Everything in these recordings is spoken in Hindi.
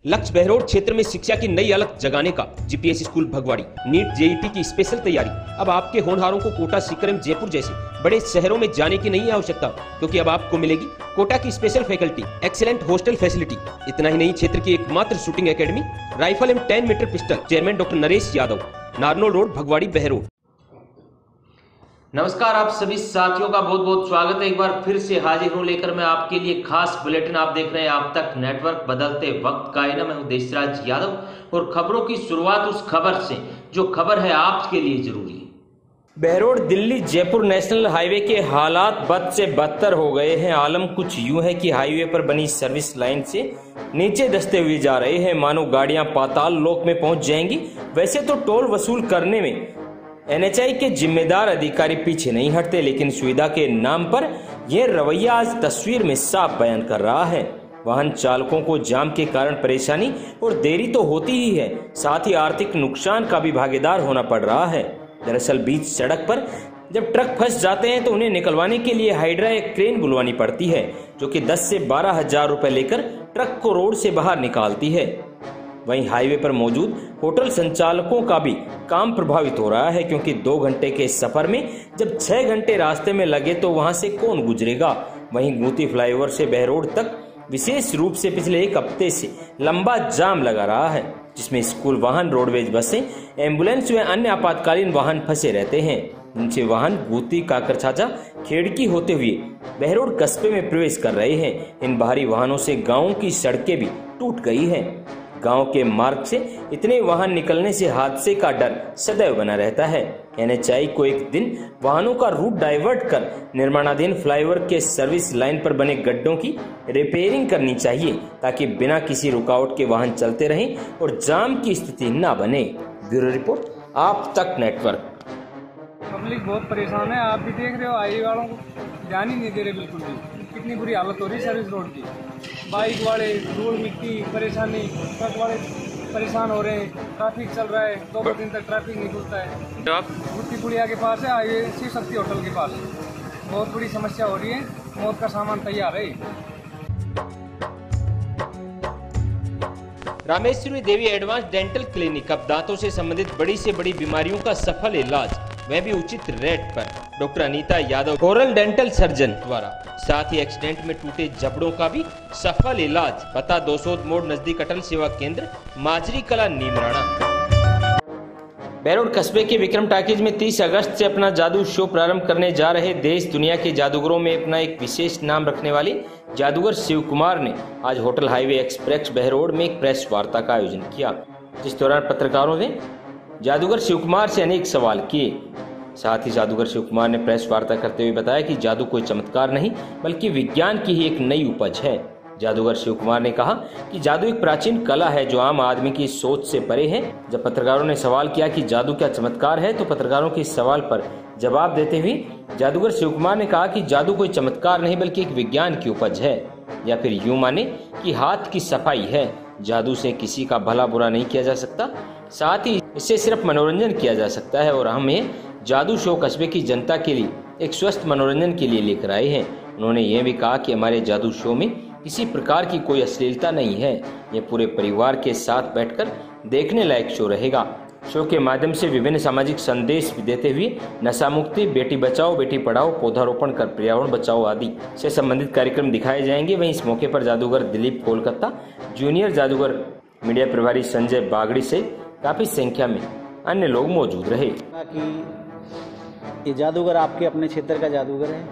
लक्ष्य बहरोड क्षेत्र में शिक्षा की नई अलग जगाने का GPS school Bhagwadi. NEET JET की स्पेशल तैयारी। अब आपके होनहारों को कोटा, सीकरम, जयपुर जैसे बड़े शहरों में जाने की नहीं आवश्यकता, क्योंकि अब आपको मिलेगी कोटा की special faculty, excellent hostel facility. इतना ही नहीं, क्षेत्र की एकमात्र शूटिंग एकेडमी, राइफल एवं 10 metre pistol. Chairman doctor Naresh Yadav, Narnaul road, Bhagwadi, Behror. नमस्कार, आप सभी साथियों का बहुत बहुत स्वागत है। एक बार फिर से हाजिर हूं लेकर मैं आपके लिए खास बुलेटिन। आप देख रहे हैं आप तक नेटवर्क, बदलते वक्त का आईना। मैं हूं देशराज यादव और खबरों की शुरुआत उस खबर से जो खबर है आपके लिए जरूरी है। बहरोड दिल्ली जयपुर नेशनल हाईवे के हालात बद से बदतर हो गए हैं। आलम कुछ यूं है कि हाईवे पर बनी सर्विस लाइन से नीचे धंसते हुए जा रहे हैं, मानो गाड़ियां पाताल लोक में पहुंच जाएंगी। वैसे तो टोल वसूल करने में एनएचआई के जिम्मेदार अधिकारी पीछे नहीं हटते, लेकिन सुविधा के नाम पर यह रवैया आज तस्वीर में साफ बयान कर रहा है। वाहन चालकों को जाम के कारण परेशानी और देरी तो होती ही है, साथ ही आर्थिक नुकसान का भी भागीदार होना पड़ रहा है। दरअसल बीच सड़क पर जब ट्रक फंस जाते हैं तो उन्हें निकलवाने के लिए हाइड्रा एक क्रेन बुलवानी पड़ती है, जो कि 10 से 12 हजार रुपए लेकर ट्रक को रोड से बाहर निकालती है। वहीं हाईवे पर मौजूद होटल संचालकों का भी काम प्रभावित हो रहा है, क्योंकि 2 घंटे के सफर में जब 6 घंटे रास्ते में लगे तो वहां से कौन गुजरेगा। वहीं गुमती फ्लाईओवर से बहरोड तक विशेष रूप से पिछले 1 हफ्ते से लंबा जाम लगा रहा है, जिसमें स्कूल वाहन, रोडवेज बसें, एम्बुलेंस व अन्य आपातकालीन वाहन फंसे रहते हैं। इनसे वाहन गुमती, काकरछाछा, खेड़की होते हुए बहरोड कस्बे में प्रवेश कर रहे हैं। इन भारी वाहनों से गाँव की सड़कें भी टूट गई है। गांव के मार्ग से इतने वाहन निकलने से हादसे का डर सदैव बना रहता है। एनएचआई को एक दिन वाहनों का रूट डाइवर्ट कर निर्माणाधीन फ्लाईओवर के सर्विस लाइन पर बने गड्ढों की रिपेयरिंग करनी चाहिए, ताकि बिना किसी रुकावट के वाहन चलते रहें और जाम की स्थिति न बने। ब्यूरो रिपोर्ट, आप तक नेटवर्क। पब्लिक बहुत परेशान है, आप भी देख रहे हो। हाईवे वालों को ध्यान ही नहीं दे रहे बिल्कुल भी। कितनी बुरी हालत हो रही है सर्विस रोड की। बाइक वाले धूल मिट्टी परेशानी, ट्रक वाले परेशान हो रहे हैं। ट्रैफिक चल रहा है, 2 दिन तक ट्रैफिक नहीं खुलता है। गुत्ती पुलिया के पास है, हाईवे शिव शक्ति होटल के पास बहुत बड़ी समस्या हो रही है। मौत का सामान तैयार है। रामेश्वरी देवी एडवांस डेंटल क्लिनिक अब दांतों से संबंधित बड़ी से बड़ी बीमारियों का सफल इलाज, वह भी उचित रेट पर। Doctor Anita Yadav, oral dental surgeon द्वारा, साथ ही एक्सीडेंट में टूटे जबड़ों का भी सफल इलाज। पता 200 मोड़ नजदीक अटल सेवा केंद्र, माजरी कला, नीमराणा। बहरोड कस्बे के विक्रम टाकीज में 30 अगस्त से अपना जादू शो प्रारंभ करने जा रहे देश दुनिया के जादूगरों में अपना एक विशेष नाम रखने वाले जादूगर शिव कुमार ने आज होटल हाईवे एक्सप्रेस बहरोड में एक प्रेस वार्ता का आयोजन किया, जिस दौरान पत्रकारों ने जादूगर शिव कुमार से अनेक सवाल किए। साथ ही जादूगर शिव कुमार ने प्रेस वार्ता करते हुए बताया कि जादू कोई चमत्कार नहीं, बल्कि विज्ञान की ही एक नई उपज है। जादूगर शिव कुमार ने कहा कि जादू एक प्राचीन कला है जो आम आदमी की सोच से परे है। जब पत्रकारों ने सवाल किया कि जादू क्या चमत्कार है, तो पत्रकारों के सवाल पर जवाब देते हुए जादूगर शिव कुमार ने कहा कि जादू कोई चमत्कार नहीं, बल्कि एक विज्ञान की उपज है, या फिर यूं माने कि हाथ की सफाई है। जादू से किसी का भला बुरा नहीं किया जा सकता, साथ ही इससे सिर्फ मनोरंजन किया जा सकता है। और हमें जादू शो कस्बे की जनता के लिए एक स्वस्थ मनोरंजन के लिए लेकर आए हैं। उन्होंने यह भी कहा कि हमारे जादू शो में किसी प्रकार की कोई अश्लीलता नहीं है। यह पूरे परिवार के साथ बैठकर देखने लायक शो रहेगा। शो के माध्यम से विभिन्न सामाजिक संदेश देते हुए नशा मुक्ति, बेटी बचाओ बेटी पढ़ाओ, पौधारोपण कर पर्यावरण बचाओ आदि से संबंधित कार्यक्रम दिखाए जाएंगे। वहीं इस मौके पर जादूगर दिलीप कोलकाता, जूनियर जादूगर मीडिया प्रभारी संजय बागड़ी से काफी संख्या में अन्य लोग मौजूद रहे। ये जादूगर आपके अपने क्षेत्र का जादूगर है।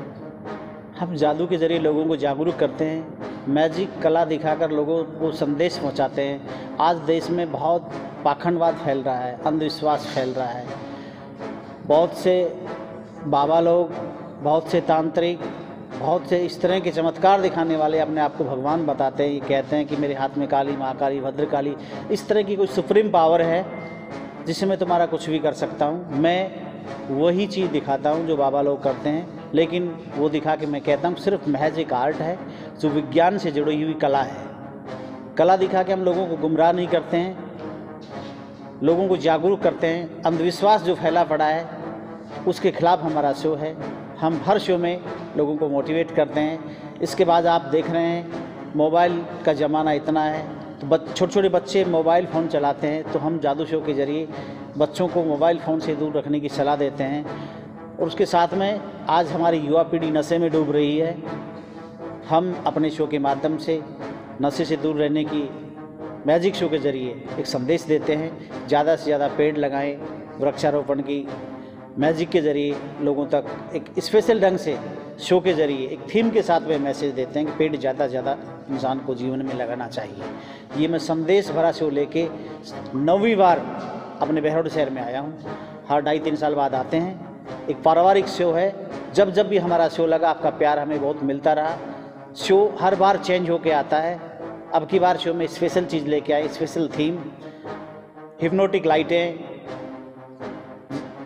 हम जादू के जरिए लोगों को जागरूक करते हैं, मैजिक कला दिखाकर लोगों को संदेश पहुंचाते हैं। आज देश में बहुत पाखंडवाद फैल रहा है, अंधविश्वास फैल रहा है। बहुत से बाबा लोग, बहुत से तांत्रिक, बहुत से इस तरह के चमत्कार दिखाने वाले अपने आप को भगवान बताते हैं। ये कहते हैं कि मेरे हाथ में काली, महाकाली, भद्रकाली, इस तरह की कोई सुप्रीम पावर है जिससे मैं तुम्हारा कुछ भी कर सकता हूँ। मैं वही चीज़ दिखाता हूँ जो बाबा लोग करते हैं, लेकिन वो दिखा के मैं कहता हूँ सिर्फ महज एक आर्ट है जो विज्ञान से जुड़ी हुई कला है। कला दिखा के हम लोगों को गुमराह नहीं करते हैं, लोगों को जागरूक करते हैं। अंधविश्वास जो फैला पड़ा है उसके खिलाफ हमारा शो है। हम हर शो में लोगों को मोटिवेट करते हैं। इसके बाद आप देख रहे हैं मोबाइल का ज़माना इतना है, तो छोटे छोटे बच्चे मोबाइल फ़ोन चलाते हैं, तो हम जादू शो के ज़रिए बच्चों को मोबाइल फ़ोन से दूर रखने की सलाह देते हैं। और उसके साथ में आज हमारी युवा पीढ़ी नशे में डूब रही है। हम अपने शो के माध्यम से नशे से दूर रहने की मैजिक शो के ज़रिए एक संदेश देते हैं। ज़्यादा से ज़्यादा पेड़ लगाएं, वृक्षारोपण की मैजिक के ज़रिए लोगों तक एक स्पेशल ढंग से शो के ज़रिए एक थीम के साथ में मैसेज देते हैं कि पेड़ ज़्यादा से ज़्यादा इंसान को जीवन में लगाना चाहिए। ये मैं संदेश भरा शो लेके 9वीं बार अपने बहरोड शहर में आया हूँ। हर 2.5-3 साल बाद आते हैं। एक पारिवारिक शो है। जब जब भी हमारा शो लगा, आपका प्यार हमें बहुत मिलता रहा। शो हर बार चेंज होके आता है। अब की बार शो में स्पेशल चीज़ लेके आए, स्पेशल थीम, हिप्नोटिक लाइटें,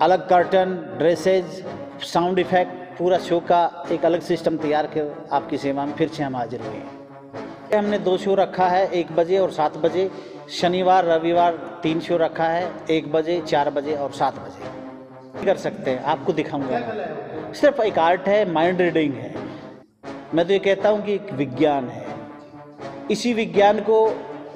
अलग कर्टन, ड्रेसेज, साउंड इफेक्ट, पूरा शो का एक अलग सिस्टम तैयार कर आपकी सेवा में फिर से हम हाजिर हुए हैं। हमने 2 शो रखा है, 1 बजे और 7 बजे। शनिवार रविवार 3 शो रखा है, 1 बजे, 4 बजे और 7 बजे। कर सकते हैं, आपको दिखाऊंगा। सिर्फ एक आर्ट है, माइंड रीडिंग है। मैं तो ये कहता हूँ कि एक विज्ञान है। इसी विज्ञान को,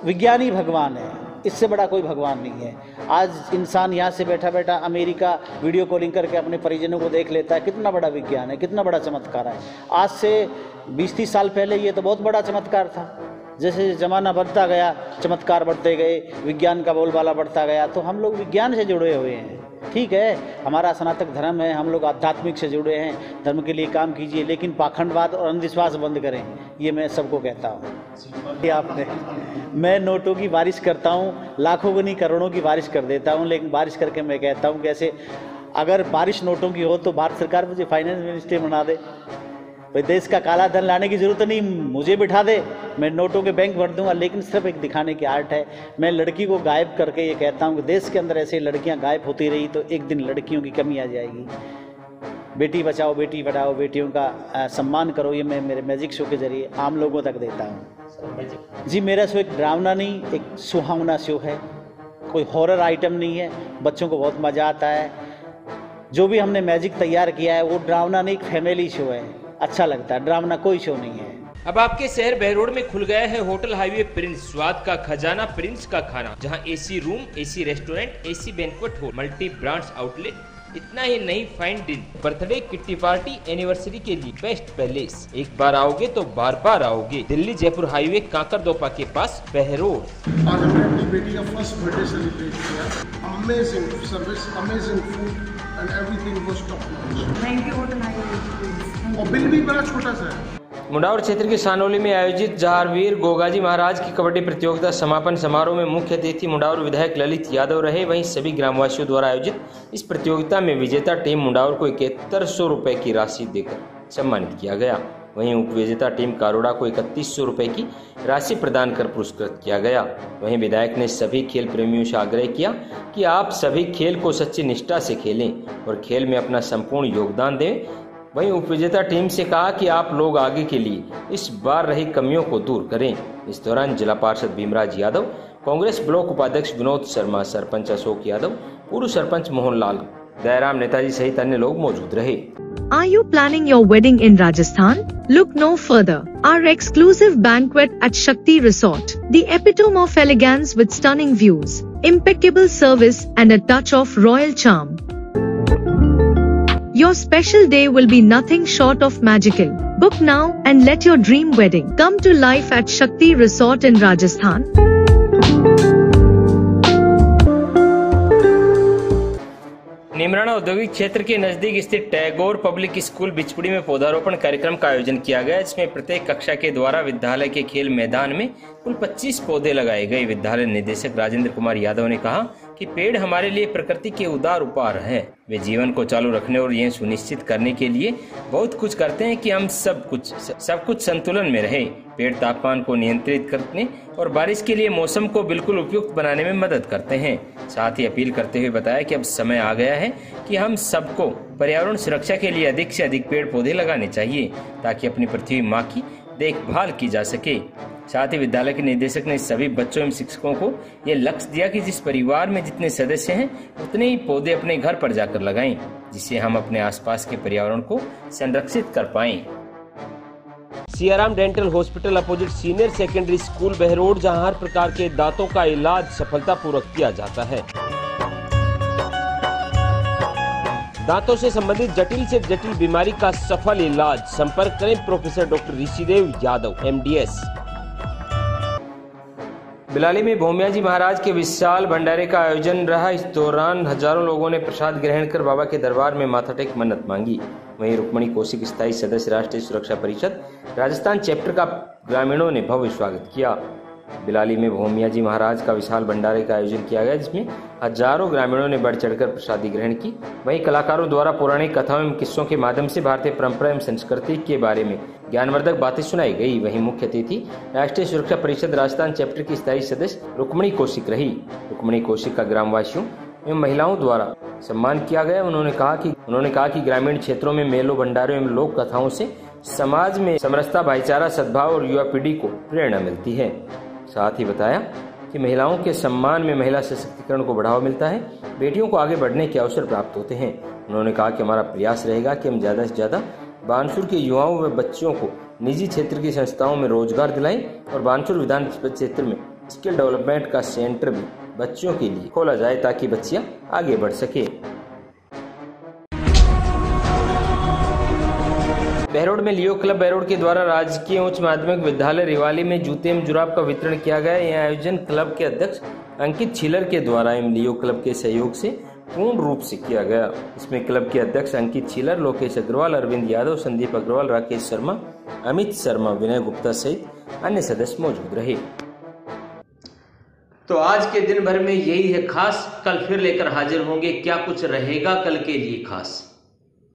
विज्ञान ही भगवान है, इससे बड़ा कोई भगवान नहीं है। आज इंसान यहाँ से बैठा बैठा अमेरिका वीडियो कॉलिंग करके अपने परिजनों को देख लेता है। कितना बड़ा विज्ञान है, कितना बड़ा चमत्कार है। आज से 20-30 साल पहले ये तो बहुत बड़ा चमत्कार था। जैसे ज़माना बढ़ता गया, चमत्कार बढ़ते गए, विज्ञान का बोलबाला बढ़ता गया, तो हम लोग विज्ञान से जुड़े हुए हैं। ठीक है, हमारा सनातन धर्म है, हम लोग आध्यात्मिक से जुड़े हैं। धर्म के लिए काम कीजिए, लेकिन पाखंडवाद और अंधविश्वास बंद करें। ये मैं सबको कहता हूँ। आपने, मैं नोटों की बारिश करता हूँ, लाखों गुनी करोड़ों की बारिश कर देता हूँ, लेकिन बारिश करके मैं कहता हूँ कैसे अगर बारिश नोटों की हो तो भारत सरकार मुझे फाइनेंस मिनिस्ट्री बना दे। भाई देश का काला धन लाने की ज़रूरत नहीं, मुझे बिठा दे, मैं नोटों के बैंक भर दूंगा। लेकिन सिर्फ एक दिखाने की आर्ट है। मैं लड़की को गायब करके ये कहता हूँ कि देश के अंदर ऐसे लड़कियाँ गायब होती रही तो एक दिन लड़कियों की कमी आ जाएगी। बेटी बचाओ, बेटी पढ़ाओ, बेटियों का सम्मान करो। ये मैं मेरे मैजिक शो के ज़रिए आम लोगों तक देता हूँ। जी, मेरा शो एक ड्रावना नहीं, एक सुहावना शो है। कोई हॉरर आइटम नहीं है। बच्चों को बहुत मज़ा आता है। जो भी हमने मैजिक तैयार किया है वो ड्रावना नहीं, एक फैमिली शो है। अच्छा लगता है, ड्रामा कोई शो नहीं है। अब आपके शहर बहरोड में खुल गया है होटल हाईवे प्रिंस, स्वाद का खजाना प्रिंस का खाना, जहां AC room, AC restaurant, AC banquet hall, multi brands outlet. इतना ही नहीं, fine deal, birthday, kitty party, anniversary के लिए बेस्ट पैलेस। एक बार आओगे तो बार बार आओगे। दिल्ली जयपुर हाईवे काकरदोपा के पास बहरोड। आज हमने अपनी बेटी का फर्स्ट बर्थडे सेलिब्रेट किया। Amazing service, amazing food and everything was top notch. Thank you hotel highway. और बिल भी बड़ा छोटा सा है। मुंडावर क्षेत्र के सानोली में आयोजित जहारवीर गोगाजी महाराज की कबड्डी प्रतियोगिता समापन समारोह में मुख्य अतिथि मुंडावर विधायक ललित यादव रहे। वहीं सभी ग्रामवासियों द्वारा आयोजित इस प्रतियोगिता में विजेता टीम मुंडावर को 7100 रुपए की राशि देकर सम्मानित किया गया। वहीं उपविजेता टीम कारोड़ा को 3100 रुपए की राशि प्रदान कर पुरस्कृत किया गया। वहीं विधायक ने सभी खेल प्रेमियों से आग्रह किया कि आप सभी खेल को सच्ची निष्ठा से खेलें और खेल में अपना संपूर्ण योगदान दें। वहीं उपविजेता टीम से कहा कि आप लोग आगे के लिए इस बार रही कमियों को दूर करें। इस दौरान जिला पार्षद भीमराज यादव, कांग्रेस ब्लॉक उपाध्यक्ष विनोद शर्मा, सरपंच अशोक यादव, पूर्व सरपंच मोहनलाल, दयाराम नेताजी सहित अन्य लोग मौजूद रहे। Are you planning your wedding in Rajasthan? Look no further. Our exclusive banquet at Shakti Resort, the epitome of elegance with stunning views, impeccable service and a touch of royal charm. Your special day will be nothing short of magical. Book now and let your dream wedding come to life at Shakti Resort in Rajasthan. Neemrana औद्योगिक क्षेत्र के नजदीक स्थित टैगोर पब्लिक स्कूल बिचपुड़ी में पौधारोपण कार्यक्रम का आयोजन किया गया, जिसमें प्रत्येक कक्षा के द्वारा विद्यालय के खेल मैदान में कुल 25 पौधे लगाए गए। विद्यालय निदेशक राजेंद्र कुमार यादव ने कहा कि पेड़ हमारे लिए प्रकृति के उदार उपहार हैं। वे जीवन को चालू रखने और यह सुनिश्चित करने के लिए बहुत कुछ करते हैं कि हम सब कुछ संतुलन में रहे। पेड़ तापमान को नियंत्रित करने और बारिश के लिए मौसम को बिल्कुल उपयुक्त बनाने में मदद करते हैं। साथ ही अपील करते हुए बताया कि अब समय आ गया है कि हम सबको पर्यावरण सुरक्षा के लिए अधिक से अधिक पेड़ पौधे लगाने चाहिए, ताकि अपनी पृथ्वी माँ की देखभाल की जा सके। साथ ही विद्यालय के निदेशक ने सभी बच्चों एवं शिक्षकों को ये लक्ष्य दिया कि जिस परिवार में जितने सदस्य हैं उतने ही पौधे अपने घर पर जाकर लगाएं, जिससे हम अपने आसपास के पर्यावरण को संरक्षित कर पाएं। Siyaram dental hospital opposite senior secondary school Behror, जहां हर प्रकार के दांतों का इलाज सफलतापूर्वक किया जाता है। दांतों से संबंधित जटिल से जटिल बीमारी का सफल इलाज। संपर्क करें professor doctor Rishidev Yadav, MDS। Bilali में भोमिया जी महाराज के विशाल भंडारे का आयोजन रहा। इस दौरान हजारों लोगों ने प्रसाद ग्रहण कर बाबा के दरबार में माथा टेक मन्नत मांगी। वहीं रुक्मणी कौशिक स्थायी सदस्य राष्ट्रीय सुरक्षा परिषद राजस्थान चैप्टर का ग्रामीणों ने भव्य स्वागत किया। बिलाली में भोमिया जी महाराज का विशाल भंडारे का आयोजन किया गया, जिसमें हजारों ग्रामीणों ने बढ़ चढ़कर प्रसादी ग्रहण की। वहीं कलाकारों द्वारा पौराणिक कथाओं एवं किस्सों के माध्यम से भारतीय परंपरा एवं संस्कृति के बारे में ज्ञानवर्धक बातें सुनाई गई। वहीं मुख्य अतिथि राष्ट्रीय सुरक्षा परिषद राजस्थान चैप्टर की स्थायी सदस्य रुक्मणी कौशिक रही। रुक्मणी कौशिक का ग्रामवासियों एवं महिलाओं द्वारा सम्मान किया गया। उन्होंने कहा कि ग्रामीण क्षेत्रों में मेलों, भंडारों एवं लोक कथाओं से समाज में समरसता, भाईचारा, सद्भाव और युवा पीढ़ी को प्रेरणा मिलती है। साथ ही बताया कि महिलाओं के सम्मान में महिला सशक्तिकरण को बढ़ावा मिलता है, बेटियों को आगे बढ़ने के अवसर प्राप्त होते हैं। उन्होंने कहा कि हमारा प्रयास रहेगा कि हम ज्यादा से ज्यादा बानसूर के युवाओं व बच्चों को निजी क्षेत्र की संस्थाओं में रोजगार दिलाएं और बानसूर विधान क्षेत्र में स्किल डेवलपमेंट का सेंटर भी बच्चों के लिए खोला जाए ताकि बच्चियां आगे बढ़ सके। बहरोड में लियो क्लब बहरोड के द्वारा राजकीय उच्च माध्यमिक विद्यालय रिवाली में जूते एवं जुराब का वितरण किया गया। यह आयोजन क्लब के अध्यक्ष अंकित छिलर के द्वारा एवं लियो क्लब के सहयोग से पूर्ण रूप से किया गया। इसमें क्लब के अध्यक्ष अंकित छिलर, लोकेश अग्रवाल, अरविंद यादव, संदीप अग्रवाल, राकेश शर्मा, अमित शर्मा, विनय गुप्ता सहित अन्य सदस्य मौजूद रहे। तो आज के दिन भर में यही है खास। कल फिर लेकर हाजिर होंगे। क्या कुछ रहेगा कल के लिए खास?